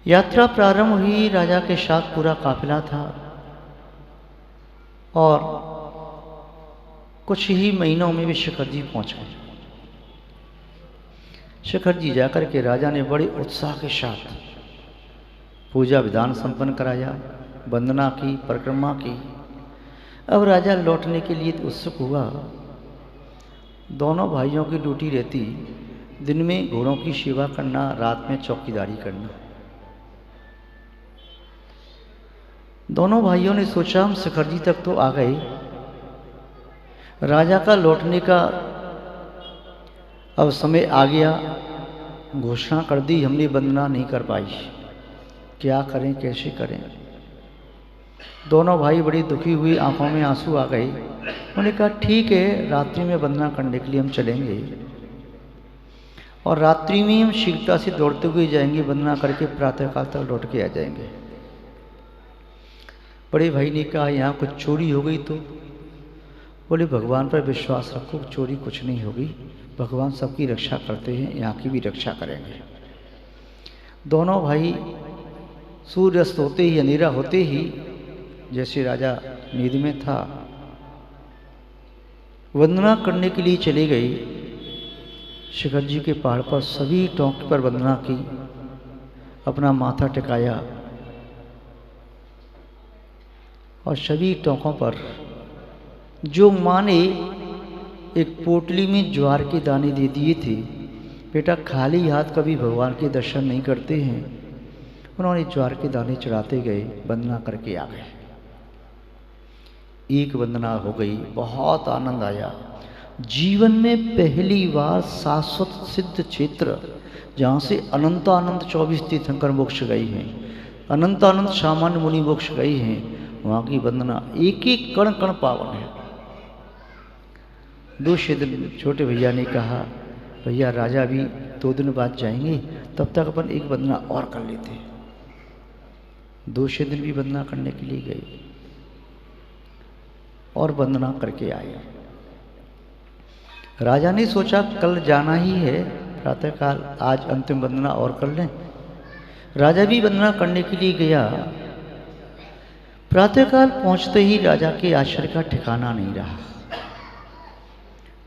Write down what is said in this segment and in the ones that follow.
यात्रा प्रारंभ हुई। राजा के साथ पूरा काफिला था और कुछ ही महीनों में भी शिखर जी पहुंच गए। शिखर जी जाकर के राजा ने बड़े उत्साह के साथ पूजा विधान संपन्न कराया, वंदना की, परिक्रमा की। अब राजा लौटने के लिए उत्सुक हुआ। दोनों भाइयों की ड्यूटी रहती दिन में घोड़ों की सेवा करना, रात में चौकीदारी करना। दोनों भाइयों ने सोचा हम शिखर जी तक तो आ गए, राजा का लौटने का अब समय आ गया, घोषणा कर दी, हमने वंदना नहीं कर पाई, क्या करें, कैसे करें। दोनों भाई बड़ी दुखी हुई, आंखों में आंसू आ गए। उन्होंने कहा ठीक है, रात्रि में वंदना करने के लिए हम चलेंगे और रात्रि में हम शीघ्रता से दौड़ते हुए जाएंगे, वंदना करके प्रातःकाल तक लौट के आ जाएंगे। बड़े भाई ने कहा यहाँ कुछ चोरी हो गई तो? बोले भगवान पर विश्वास रखो, चोरी कुछ नहीं होगी, भगवान सबकी रक्षा करते हैं, यहाँ की भी रक्षा करेंगे। दोनों भाई सूर्यास्त होते ही, अंधेरा होते ही, जैसे राजा नींद में था, वंदना करने के लिए चले गए। शिखर जी के पहाड़ पर सभी टोंक पर वंदना की, अपना माथा टिकाया और सभी टोंकों पर जो माँ ने एक पोटली में ज्वार के दाने दे दिए थे, बेटा खाली हाथ कभी भगवान के दर्शन नहीं करते हैं, उन्होंने ज्वार के दाने चढ़ाते गए, वंदना करके आ गए। एक वंदना हो गई, बहुत आनंद आया। जीवन में पहली बार शाश्वत सिद्ध क्षेत्र जहाँ से अनंतानंद 24 तीर्थंकर मोक्ष गए हैं, अनंतानंद सामान्य मुनि मोक्ष गए हैं, वहाँ की वंदना एक एक कण कण पावन है। दूसरे दिन छोटे भैया ने कहा भैया राजा भी 2 दिन बाद जाएंगे, तब तक अपन एक वंदना और कर लेते हैं। दूसरे दिन भी वंदना करने के लिए गए और वंदना करके आए। राजा ने सोचा कल जाना ही है प्रातःकाल, आज अंतिम वंदना और कर लें। राजा भी वंदना करने के लिए गया। प्रातःकाल पहुंचते ही राजा के आश्चर्य का ठिकाना नहीं रहा।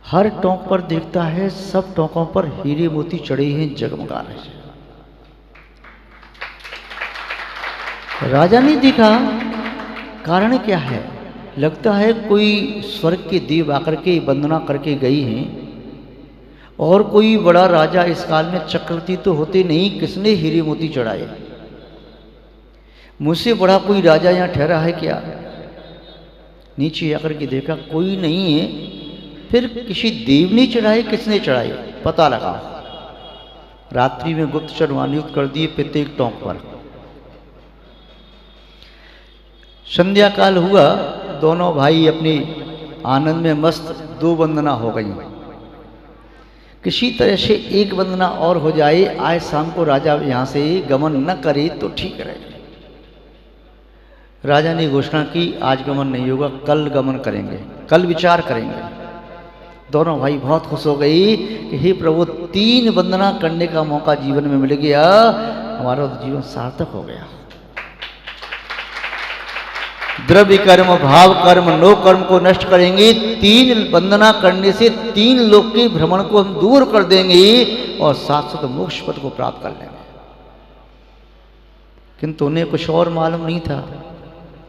हर टोंक पर देखता है, सब टोंकों पर हीरे मोती चढ़े हैं, जगमगा रहे हैं। राजा ने देखा कारण क्या है, लगता है कोई स्वर्ग के देव आकर के वंदना करके गई हैं और कोई बड़ा राजा इस काल में चक्रवर्ती तो होते नहीं, किसने हीरे मोती चढ़ाए? मुझसे बड़ा कोई राजा यहाँ ठहरा है क्या? नीचे आकर के देखा कोई नहीं है, फिर किसी देव ने चढ़ाए, किसने चढ़ाए पता लगा। रात्रि में गुप्तचर नियुक्त कर दिए प्रत्येक टोंक पर। संध्या काल हुआ, दोनों भाई अपने आनंद में मस्त, 2 वंदना हो गई। किसी तरह से एक वंदना और हो जाए, आज शाम को राजा यहाँ से गमन न करे तो ठीक रहे। राजा ने घोषणा की आज गमन नहीं होगा, कल गमन करेंगे, कल विचार करेंगे। दोनों भाई बहुत खुश हो गई कि हे प्रभु 3 वंदना करने का मौका जीवन में मिल गया, हमारा तो जीवन सार्थक हो गया। द्रव्य कर्म, भाव कर्म, नो कर्म को नष्ट करेंगे। 3 वंदना करने से 3 लोक के भ्रमण को हम दूर कर देंगे और शाश्वत मोक्ष पद को प्राप्त कर लेंगे। किंतु उन्हें कुछ और मालूम नहीं था।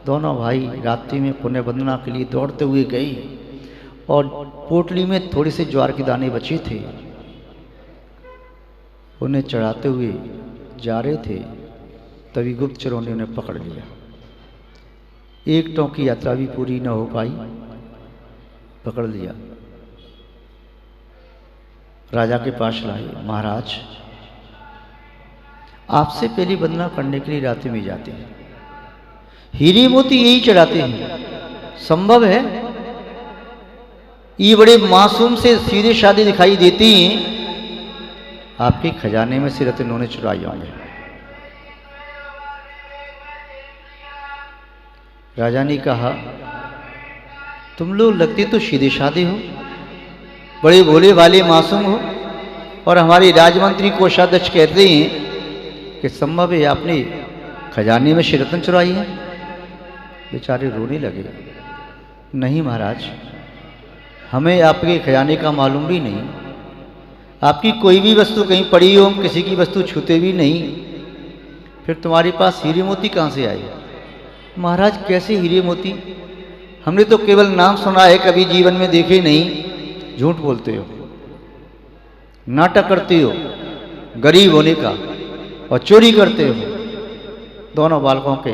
दोनों भाई रात्रि में पुण्य वंदना के लिए दौड़ते हुए गए और पोटली में थोड़े से ज्वार के दाने बचे थे, उन्हें चढ़ाते हुए जा रहे थे, तभी गुप्तचरों ने उन्हें पकड़ लिया। एक टोंक की यात्रा भी पूरी न हो पाई, पकड़ लिया। राजा के पास लाए, महाराज आपसे पहली वंदना करने के लिए रात्रि में जाते हैं, हीरे मोती यही चढ़ाते हैं, संभव है? ये बड़े मासूम से सीधे शादी दिखाई देती हैं, आपके खजाने में से रत्न इन्होंने चुराए होंगे। राजा ने कहा तुम लोग लगते तो सीधे साधे हो, बड़े भोले भाले मासूम हो, और हमारे राजमंत्री कोषाध्यक्ष कहते हैं कि संभव है आपने खजाने में से रत्न चुराई है? बेचारे रोने लगे। नहीं महाराज, हमें आपके खजाने का मालूम भी नहीं। आपकी कोई भी वस्तु कहीं पड़ी हो, हम किसी की वस्तु छूते भी नहीं। फिर तुम्हारे पास हीरे मोती कहाँ से आए? महाराज कैसे हीरे मोती? हमने तो केवल नाम सुना है, कभी जीवन में देखे नहीं। झूठ बोलते हो, नाटक करते हो गरीब होने का और चोरी करते हो। दोनों बालकों के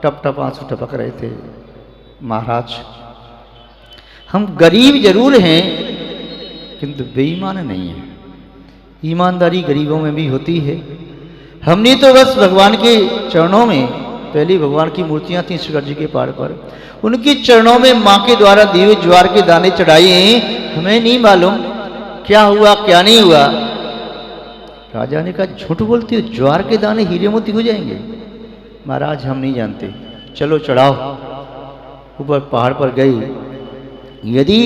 टप टप आंसू टपक रहे थे। महाराज, हम गरीब जरूर हैं किंतु बेईमान नहीं है। ईमानदारी गरीबों में भी होती है। हमने तो बस भगवान के चरणों में, पहली भगवान की मूर्तियां थी शिखर जी के पहाड़ पर, उनके चरणों में माँ के द्वारा दिए हुए ज्वार के दाने चढ़ाए हैं। हमें नहीं मालूम क्या हुआ क्या नहीं हुआ। राजा ने कहा झूठ बोलती हो, ज्वार के दाने हीरे मोती हो जाएंगे? महाराज हम नहीं जानते, चलो चढ़ाओ। ऊपर पहाड़ पर गई। यदि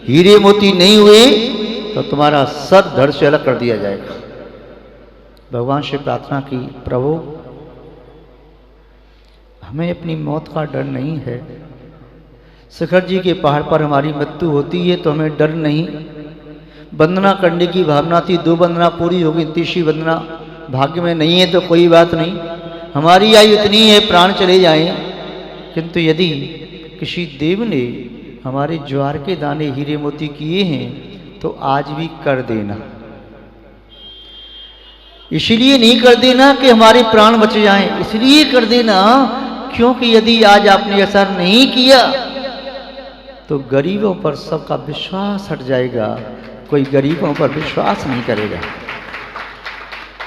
हीरे मोती नहीं हुए तो तुम्हारा सर धड़ से अलग कर दिया जाएगा। भगवान से प्रार्थना की, प्रभु हमें अपनी मौत का डर नहीं है। शिखर जी के पहाड़ पर हमारी मृत्यु होती है तो हमें डर नहीं। वंदना करने की भावना थी, 2 वंदना पूरी होगी, तीसरी वंदना भाग्य में नहीं है तो कोई बात नहीं, हमारी आयु इतनी है, प्राण चले जाएं। किंतु यदि किसी देव ने हमारे ज्वार के दाने हीरे मोती किए हैं तो आज भी कर देना। इसलिए नहीं कर देना कि हमारे प्राण बच जाएं, इसलिए कर देना क्योंकि यदि आज आपने ऐसा नहीं किया तो गरीबों पर सबका विश्वास हट जाएगा, कोई गरीबों पर विश्वास नहीं करेगा।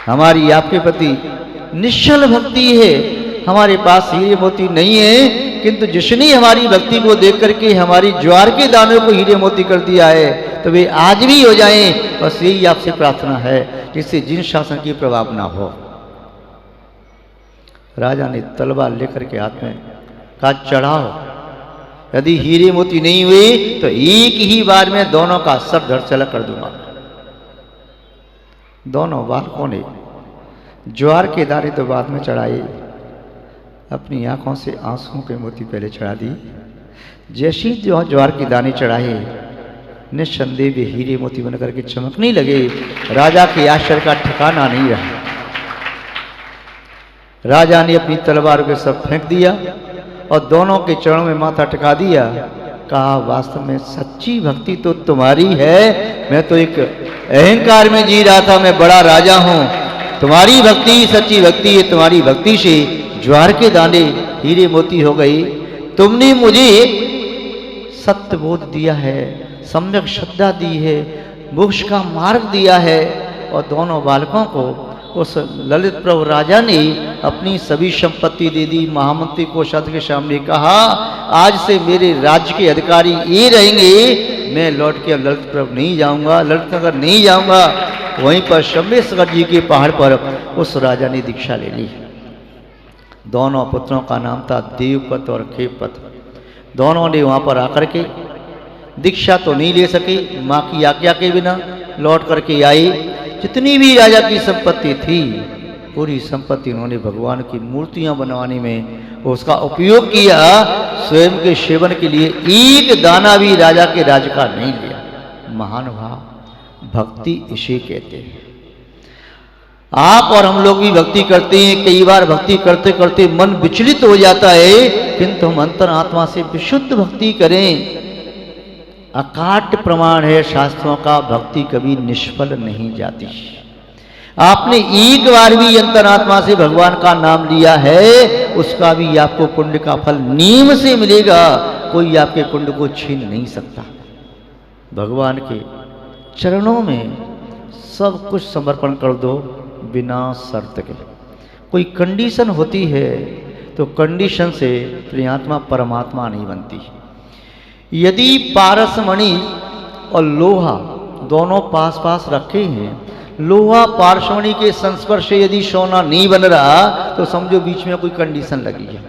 हमारी आपके प्रति निश्चल भक्ति है। हमारे पास हीरे मोती नहीं है, किंतु जिसने हमारी भक्ति को देख करके हमारी ज्वार के दानों को हीरे मोती कर दिया है तो वे आज भी हो जाएं। बस यही आपसे प्रार्थना है, जिससे जिन शासन की प्रभाव ना हो। राजा ने तलवार लेकर के हाथ में कहा चढ़ाओ। यदि हीरे मोती नहीं हुए तो एक ही बार में दोनों का सर धड़ से अलग कर दूंगा। दोनों बालकों ने ज्वार के दाने तो बाद में चढ़ाए, अपनी आंखों से आंसुओं के मोती पहले चढ़ा दी। जैसे ही जो ज्वार के दाने चढ़ाए, निस्संदेह वे हीरे मोती बनकर के चमकने लगे। राजा के आश्चर्य का ठिकाना नहीं रहा। राजा ने अपनी तलवार के सब फेंक दिया और दोनों के चरणों में माथा टिका दिया। कहा वास्तव में सच्ची भक्ति तो तुम्हारी है, मैं तो एक अहंकार में जी रहा था, मैं बड़ा राजा हूं। तुम्हारी भक्ति सच्ची भक्ति है, तुम्हारी भक्ति से ज्वार के दाने हीरे मोती हो गई। तुमने मुझे सत्य बोध दिया है, सम्यक श्रद्धा दी है, मोक्ष का मार्ग दिया है। और दोनों बालकों को उस ललित प्रभु राजा ने अपनी सभी संपत्ति दे दी। महामंत्री कोषाध्य के सामने कहा आज से मेरे राज्य के अधिकारी ये रहेंगे, मैं लौट के ललित प्रभु नहीं जाऊंगा, ललित नगर नहीं जाऊंगा। वहीं पर शंभेश्वर जी के पहाड़ पर उस राजा ने दीक्षा ले ली। दोनों पुत्रों का नाम था देवपत और खेपत। दोनों ने वहां पर आकर के दीक्षा तो नहीं ले सके, माँ की आज्ञा के बिना लौट करके आई। जितनी भी राजा की संपत्ति थी पूरी संपत्ति उन्होंने भगवान की मूर्तियां बनवाने में उसका उपयोग किया। स्वयं के सेवन के लिए एक दाना भी राजा के राज का नहीं लिया। महानुभाव, भक्ति इसे कहते हैं। आप और हम लोग भी भक्ति करते हैं, कई बार भक्ति करते करते मन विचलित हो जाता है, किंतु हम अंतर आत्मा से विशुद्ध भक्ति करें। अकाट्य प्रमाण है शास्त्रों का, भक्ति कभी निष्फल नहीं जाती। आपने एक बार भी अंतरात्मा से भगवान का नाम लिया है, उसका भी आपको पुण्य का फल नीम से मिलेगा। कोई आपके पुण्य को छीन नहीं सकता। भगवान के चरणों में सब कुछ समर्पण कर दो बिना शर्त के। कोई कंडीशन होती है तो कंडीशन से प्रियात्मा परमात्मा नहीं बनती। यदि पारसमणि और लोहा दोनों पास पास रखे हैं, लोहा पारसमणि के संस्पर्श से यदि सोना नहीं बन रहा तो समझो बीच में कोई कंडीशन लगी है।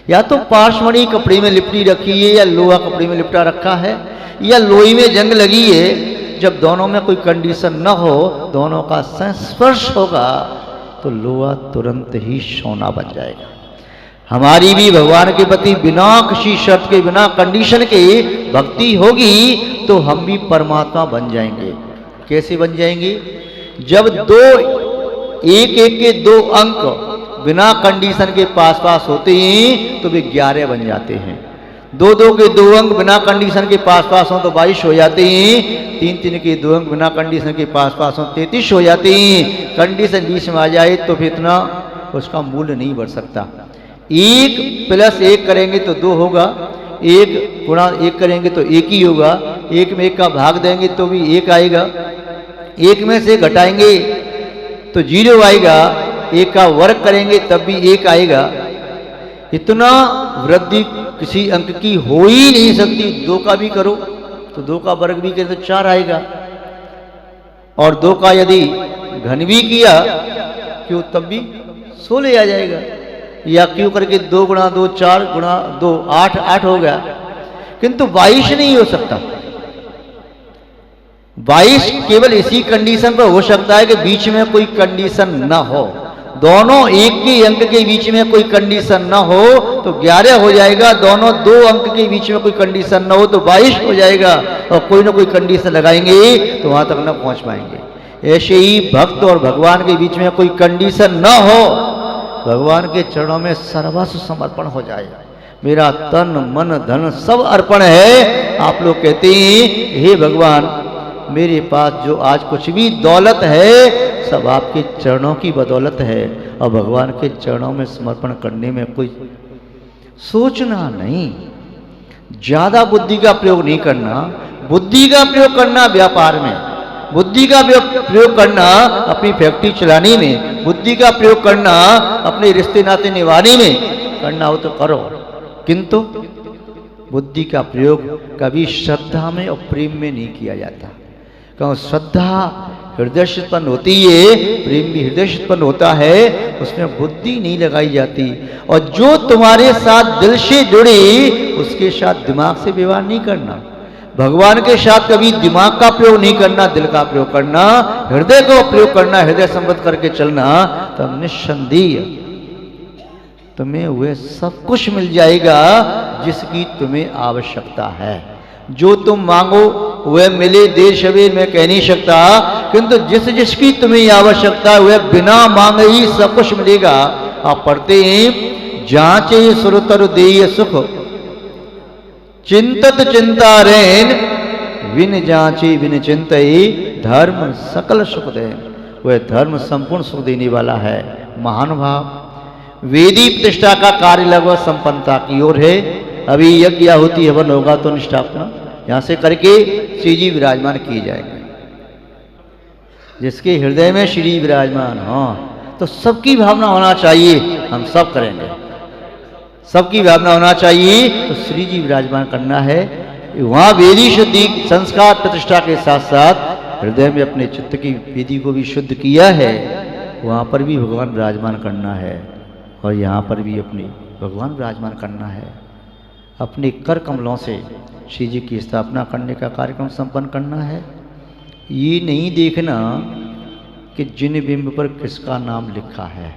या तो पारसमणि कपड़े में लिपटी रखी है या लोहा कपड़े में लिपटा रखा है या लोहे में जंग लगी है। जब दोनों में कोई कंडीशन न हो, दोनों का संस्पर्श होगा तो लोहा तुरंत ही सोना बन जाएगा। हमारी भी भगवान के प्रति बिना किसी शर्त के, बिना कंडीशन के भक्ति होगी तो हम भी परमात्मा बन जाएंगे। कैसे बन जाएंगे? जब एक एक के 2 अंक बिना कंडीशन के पास पास होते हैं तो वे 11 बन जाते हैं। 2 के 2 अंक बिना कंडीशन के पास पास हो तो 22 हो जाते हैं। 3 के 2 अंक बिना कंडीशन के पास पास हो 33 हो जाते हैं। कंडीशन बीच में आ जाए तो फिर इतना उसका मूल्य नहीं बढ़ सकता। 1 + 1 करेंगे तो 2 होगा, 1 × 1 करेंगे तो 1 ही होगा, 1 में 1 का भाग देंगे तो भी 1 आएगा, 1 में से घटाएंगे तो 0 आएगा, 1 का वर्ग करेंगे तब भी 1 आएगा। इतना वृद्धि किसी अंक की हो ही नहीं सकती। 2 का भी करो तो 2 का वर्ग भी करें तो 4 आएगा, और 2 का यदि घन भी किया क्यों तब भी 16 आ जाएगा। या क्यों करके 2 × 2 4 × 2 8 हो गया, किंतु 22 नहीं हो सकता। 22 केवल इसी कंडीशन पर हो सकता है कि बीच में कोई कंडीशन ना हो, दोनों एक के अंक के बीच में कोई कंडीशन ना हो तो 11 हो जाएगा, दोनों 2 अंक के बीच में कोई कंडीशन ना हो तो 22 हो जाएगा, और कोई ना कोई कंडीशन लगाएंगे तो वहां तक ना पहुंच पाएंगे। ऐसे ही भक्त और भगवान के बीच में कोई कंडीशन ना हो, भगवान के चरणों में सर्वस्व समर्पण हो जाए। मेरा तन मन धन सब अर्पण है। आप लोग कहते हैं हे भगवान मेरे पास जो आज कुछ भी दौलत है सब आपके चरणों की बदौलत है, और भगवान के चरणों में समर्पण करने में कोई सोचना नहीं, ज्यादा बुद्धि का प्रयोग नहीं करना। बुद्धि का प्रयोग करना व्यापार में, बुद्धि का प्रयोग करना अपनी फैक्ट्री चलाने में, बुद्धि का प्रयोग करना अपने रिश्ते नाते निभाने में, करना हो तो करो, किंतु बुद्धि का प्रयोग कभी श्रद्धा में और प्रेम में नहीं किया जाता। क्योंकि श्रद्धा हृदय से उत्पन्न होती है, प्रेम भी हृदय से उत्पन्न होता है, उसमें बुद्धि नहीं लगाई जाती। और जो तुम्हारे साथ दिल से जुड़े उसके साथ दिमाग से व्यवहार नहीं करना। भगवान के साथ कभी दिमाग का प्रयोग नहीं करना, दिल का प्रयोग करना, हृदय का प्रयोग करना, हृदय संबद्ध करके चलना, तब निस्संदेह तुम्हें वह सब कुछ मिल जाएगा जिसकी तुम्हें आवश्यकता है। जो तुम मांगो वह मिले देर सवेर मैं कह नहीं सकता, किंतु जिसकी तुम्हें आवश्यकता है वह बिना मांगे ही सब कुछ मिलेगा। आप पढ़ते हैं जांचे सुरतर देय सुख चिंतत चिंता रेन विन जांचे विन चिंतई धर्म सकल सुख दे। वह धर्म संपूर्ण सुख देने वाला है। महानुभाव वेदी प्रतिष्ठा का कार्य लगभग संपन्नता की ओर है। अभी यज्ञ आहुति हवन होगा तो निष्ठापना यहाँ से करके श्री जी विराजमान किए जाएंगे। जिसके हृदय में श्री विराजमान हो तो सबकी भावना होना चाहिए, हम सब करेंगे। सबकी भावना होना चाहिए तो श्री जी विराजमान करना है। वहाँ वेदी शुद्धि संस्कार प्रतिष्ठा के साथ साथ हृदय में अपने चित्त की वेदी को भी शुद्ध किया है, वहाँ पर भी भगवान विराजमान करना है, और यहाँ पर भी अपने भगवान विराजमान करना है। अपने कर कमलों से श्री जी की स्थापना करने का कार्यक्रम संपन्न करना है। ये नहीं देखना कि जिन बिंब पर किसका नाम लिखा है,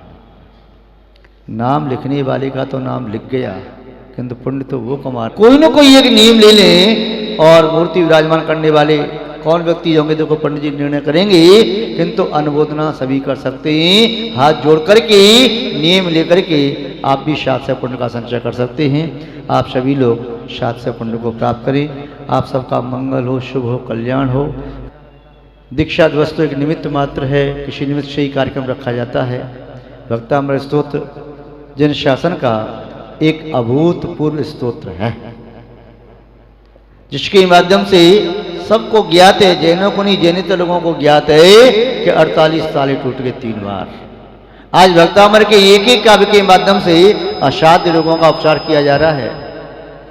नाम लिखने वाले का तो नाम लिख गया, किंतु पुण्य तो वो कमा। कोई ना कोई एक नियम ले लें, और मूर्ति विराजमान करने वाले कौन व्यक्ति होंगे देखो पंडित जी निर्णय करेंगे, किंतु अनुमोदना सभी कर सकते हैं। हाथ जोड़ करके नियम लेकर के आप भी 7 से पुण्य का संचय कर सकते हैं। आप सभी लोग 7 से पुण्य को प्राप्त करें। आप सबका मंगल हो, शुभ हो, कल्याण हो। दीक्षा दिवस तो एक निमित्त मात्र है, किसी निमित्त से ही कार्यक्रम रखा जाता है। भक्तामृत स्तोत्र जन शासन का एक अभूतपूर्व स्तोत्र है, जिसके माध्यम से सबको ज्ञात है, जैनों को नहीं जैनित लोगों को ज्ञात है कि 48 ताले टूट गए 3 बार। आज भक्तामर के एक एक काव्य के माध्यम से असाध्य रोगों का उपचार किया जा रहा है।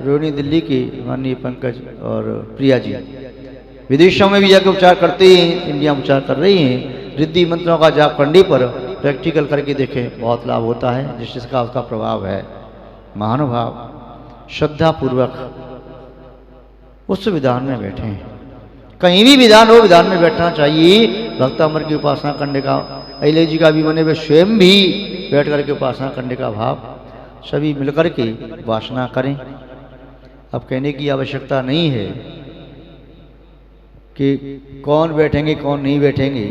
रोहिणी दिल्ली की माननीय पंकज और प्रिया जी विदेशों में भी जाकर उपचार करते हैं, इंडिया में उपचार कर रही हैं। रिद्धि मंत्रों का जाप करने पर प्रैक्टिकल करके देखें, बहुत लाभ होता है, जिसका उसका प्रभाव है। महानुभाव श्रद्धा पूर्वक उस विधान में बैठे। कहीं भी विधान हो, विधान में बैठना चाहिए। भक्तामर की उपासना करने का अहिल्या जी का भी मन है वे स्वयं भी बैठ करके उपासना करने का भाव सभी मिलकर के उपासना करें। अब कहने की आवश्यकता नहीं है कि कौन बैठेंगे कौन नहीं बैठेंगे,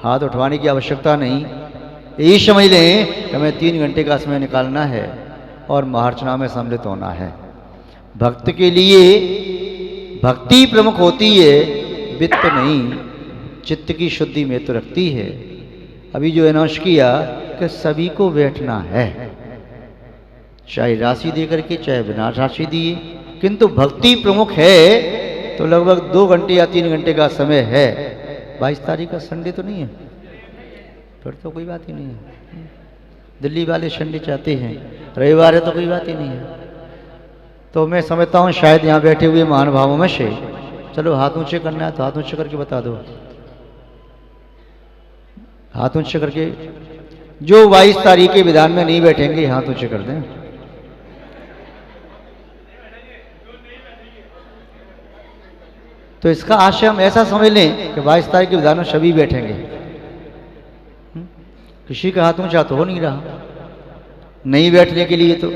हाथ उठवाने की आवश्यकता नहीं। यही समझ लें कि हमें 3 घंटे का समय निकालना है और महार्चना में सम्मिलित होना है। भक्त के लिए भक्ति प्रमुख होती है, वित्त नहीं, चित्त की शुद्धि में तो रखती है। अभी जो अनाउंस किया कि सभी को बैठना है, चाहे राशि दे करके चाहे बिना राशि दिए, किंतु भक्ति प्रमुख है तो लगभग 2 घंटे या 3 घंटे का समय है। 22 तारीख का संडे तो नहीं है, फिर तो कोई बात ही नहीं है। दिल्ली वाले संडे चाहते हैं, रविवार है तो कोई बात ही नहीं है। तो मैं समझता हूँ शायद यहाँ बैठे हुए महानुभावों में से, चलो हाथ ऊंचे करना है तो हाथ ऊंचे करके बता दो, हाथ ऊंचे करके। जो 22 तारीख के विधान में नहीं बैठेंगे हाथ ऊंचे कर दें। तो इसका आशय हम ऐसा समझ लें कि 22 तारीख के विधान में सभी बैठेंगे। किसी का हाथ ऊंचा तो हो नहीं रहा नहीं बैठने के लिए, तो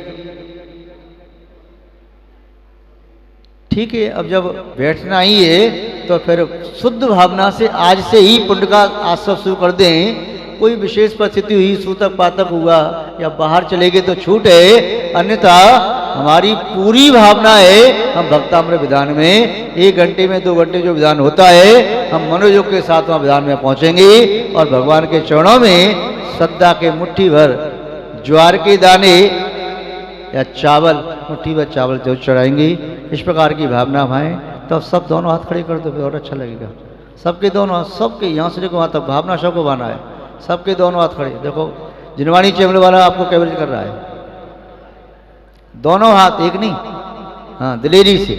ठीक है। अब जब बैठना ही है तो फिर शुद्ध भावना से आज से ही पुण्य का आश्रव शुरू कर दें। कोई विशेष परिस्थिति हुई, सूतक पातक हुआ या बाहर चले गए तो छूट है, अन्यथा हमारी पूरी भावना है हम भक्तामृत विधान में 1 घंटे में 2 घंटे जो विधान होता है हम मनोयोग के साथ वहाँ विधान में पहुँचेंगे और भगवान के चरणों में श्रद्धा के मुट्ठी भर ज्वार के दाने या चावल, मुट्ठी भर चावल जो चढ़ाएंगे, इस प्रकार की भावना भाएं। तो सब दोनों हाथ खड़े कर दो, और अच्छा लगेगा। सबके दोनों हाथ, सबके यहाँ से देखो वहाँ तक भावना सबको बाना है, सबके दोनों हाथ खड़े। देखो जिनवाणी चैनल वाला आपको कवरेज कर रहा है, दोनों हाथ, एक नहीं, हाँ दिलेरी से।